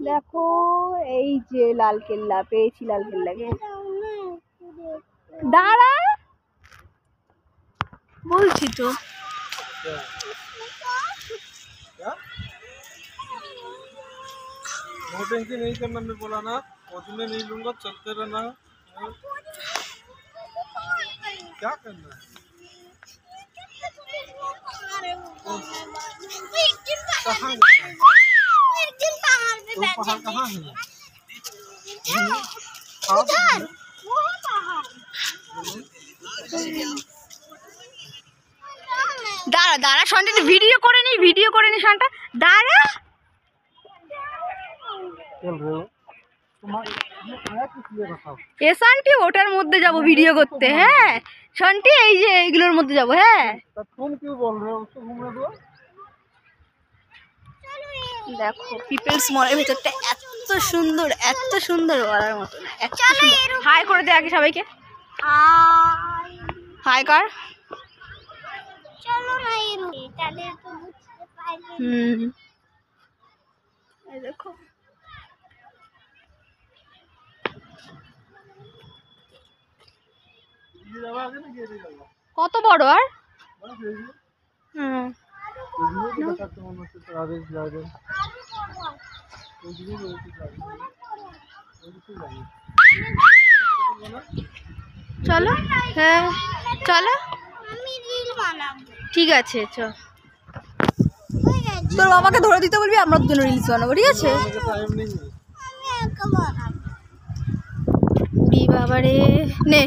দেখো এই যে লাল কেল্লা, পেয়েছি লাল কেল্লাকে। দাঁড়া বলছি তো। टेंशन नहीं करना, मैं बोला ना मैं नहीं लूंगा, चलते रहना। क्या करना है? कहाँ पहाड़ कहाँ है? দাঁড়া দাঁড়া শান্তি, ভিডিও করে নি শান্তা, দাঁড়া। শান্তি ওটার মধ্যে যাব ভিডিও করতে। হ্যাঁ শান্তি, এই যে এইগুলোর মধ্যে যাব। হ্যাঁ দেখো পিপলস মলের ভেতরটা এত সুন্দর বলার মতো না। হাই করে দে আগে সবাইকে, হাই কর। দেখো কত বড়। আর চলো, হ্যাঁ চলো, ঠিক আছে চল। তোর বাবাকে ধরে দিতে বলবি, আমরা দুজন রিলস বানাবো, ঠিক আছে? উড়ি বাবারে নে।